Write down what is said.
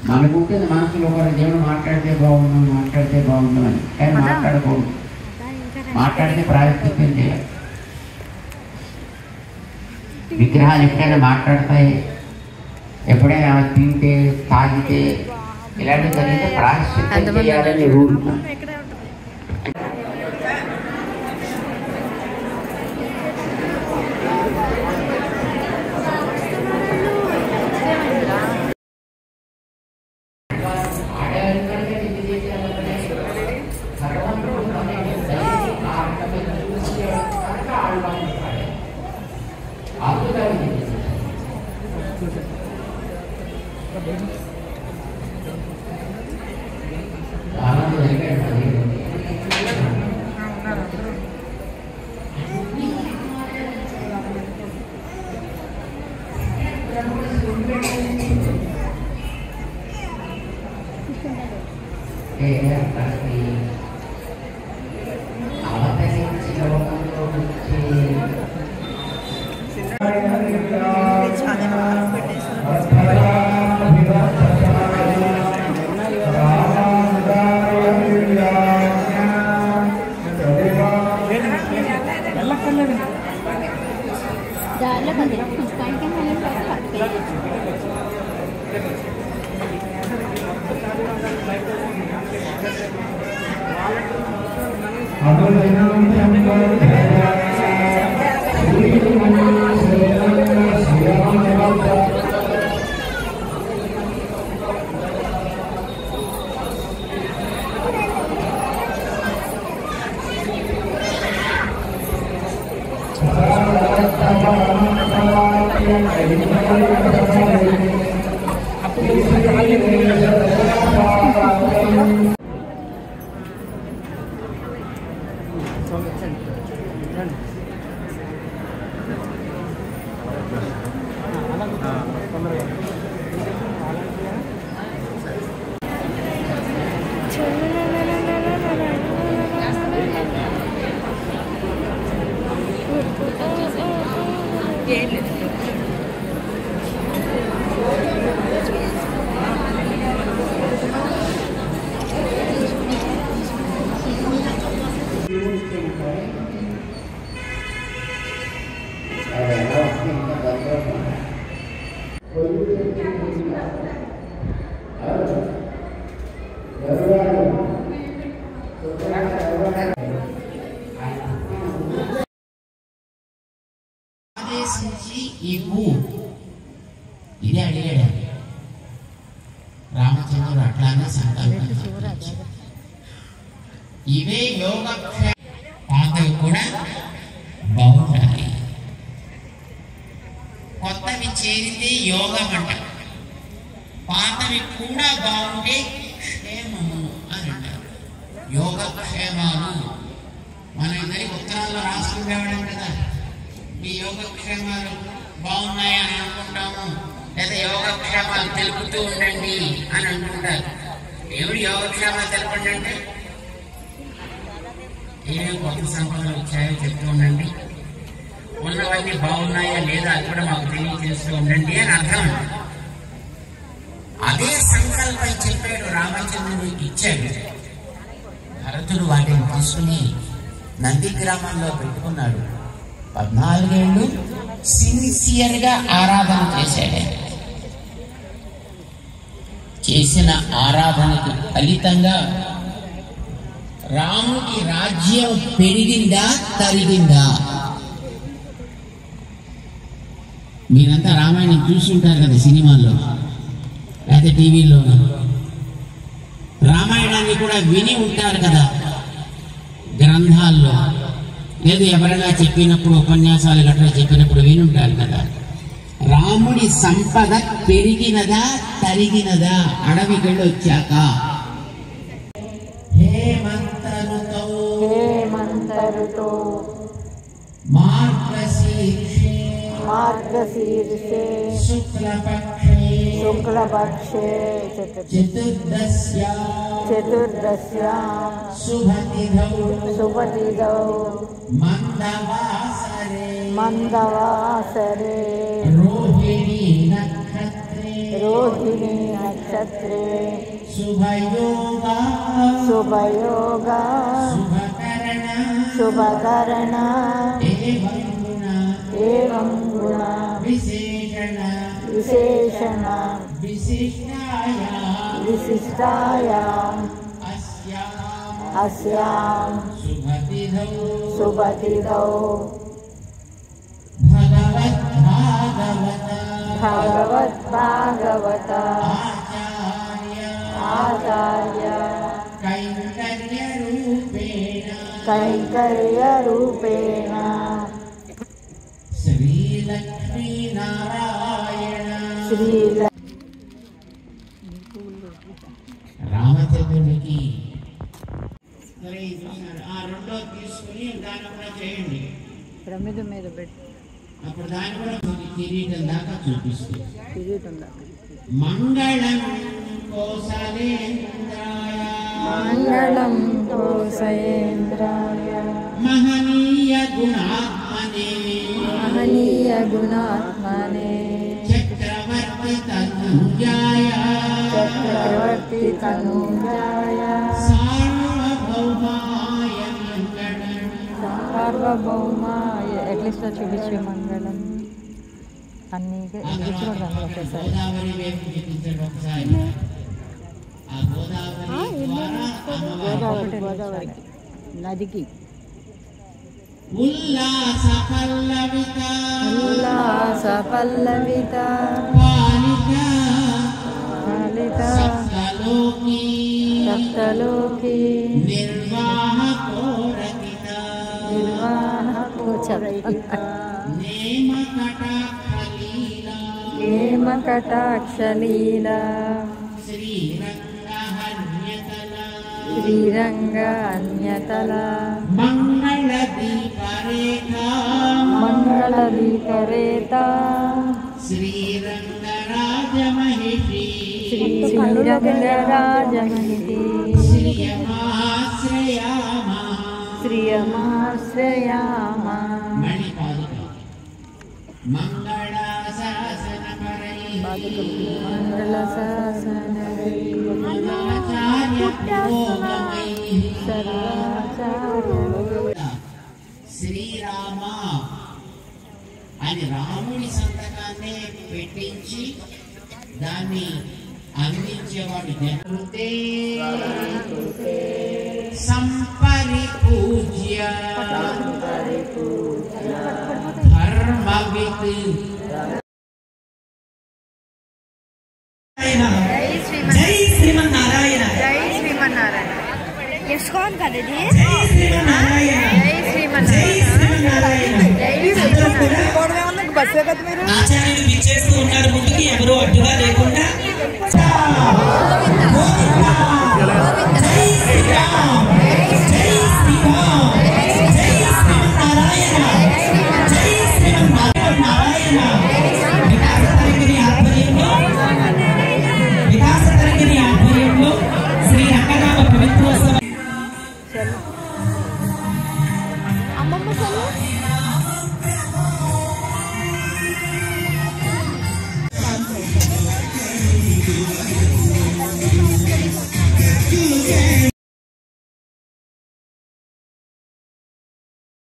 మనకుంటుంది మనసులో ఒకరు దేవుడు మాట్లాడితే బాగుండు అని, కానీ మాట్లాడకూడదు. మాట్లాడితే ప్రాయశ్చిత్తం చేయాలి. విగ్రహాలు ఎప్పుడైనా మాట్లాడతాయి, ఎప్పుడైనా తింటే తాగితే ఇలాంటివి జరిగితే ప్రాయశ్చిత్తం చేయాలని రూల్. ఇదే అడిగాడు రామచంద్రుడు. అట్లానే సంకల్పం ఇవే యోగ పాతవి కూడా బాగుంటాయి, కొత్తవి చేరితే యోగం అంట. పాతవి కూడా బాగుంటే క్షేమము అని అంటారు. యోగక్షేమాలు మన ఇద్దరికి ఉత్తరాల్లో రాసుకుంటాం కదా, మీ యోగక్షేమాలు బాగున్నాయని అనుకుంటాము, లేదా యోగక్షేమాలు తెలుపుతూ ఉండండి అని అనుకుంటారు. దేవుడు యోగక్షేమాలు తెలపండి అంటే ఏమేమి కొత్త సంపదలు వచ్చాయో చెప్తూ ఉండండి, ఉన్నవన్నీ బాగున్నాయా లేదా అది కూడా మాకు తెలియజేస్తూ ఉండండి అని అర్థం. అదే సంకల్పం చెప్పాడు రామచంద్రుడికి ఇచ్చాడు. భరతుడు వాటిని తీసుకుని నంది గ్రామంలో పెట్టుకున్నాడు. 14 ఏళ్ళు సిన్సియర్ గా ఆరాధన చేశాడు. చేసిన ఆరాధనకు ఫలితంగా రాముడి రాజ్యం పెరిగిందా తరిగిందా? మీరంతా రామాయణం చూస్తుంటారు కదా, సినిమాల్లో లేదా టీవీలో. రామాయణాన్ని కూడా విని ఉంటారు కదా గ్రంథాల్లో, లేదు ఎవరైనా చెప్పినప్పుడు ఉపన్యాసాలు గట్రా చెప్పినప్పుడు వినుంటారు కదా. రాముడి సంపద పెరిగినదా తరిగినదా? అడవికి వెళ్ళి వచ్చాక హేమంతరుతో మార్గశీర్షే శుక్లపక్షే చతుర్దశ్యాం శుభతిథౌ మందవాసరే రోహిణీ నక్షత్రే नक्षत्रे शुभयोगा शुभयोगा शुभकरण एवं गुण विशेषण विशिष्टायाम् अस्यां शुभतिथौ भगवद्भागवत आचार्य कैंकर्यरूपेण श्रीलक्ष्मी नारायण రామచంద్రునికి రెండో తీసుకుని దాన్ని కూడా చేయండి. ప్రమిద మీద పెట్టి అప్పుడు దాన్ని కూడా కిరీటం దాకా చూపిస్తుంది. కిరీటం దాకా మంగళం కోసలేంద్రాయ మంగళం కోసలేంద్రాయ మహనీయ గుణాత్మనే చక్రవర్తి తనూజాయ సార్వభౌమాయ ఎట్లీస్ట్ చూపించే మంగళం అన్ని చూడదాం ఒకసారి. గోదావరి నదికి ఉల్లాస పల్లవిత పాలిత సప్తలోకి నిర్వాహకోరకిత నేమ కటాక్షలీల శ్రీరంగ అన్యతల మంగళ దీపరేత శ్రీరంగరాజమహిషి శ్రియమాశ్రయామ శ్రీరామ అని రాముడి సంతకాన్ని పెట్టించి దాన్ని అందించేవాడు జనృతే సంపరిపూజ్య ధర్మవిత్ జై శ్రీమన్నారాయణ ఇస్కాన్ కదండి. ఆచార్యులు విచ్చేస్తూ ఉన్నారు ముందుకి, ఎవరు అడ్డుగా లేకుండా. వికాస తరంగిణి ఆధ్వర్యంలో శ్రీ రంగనామ పవిత్రోత్సవం.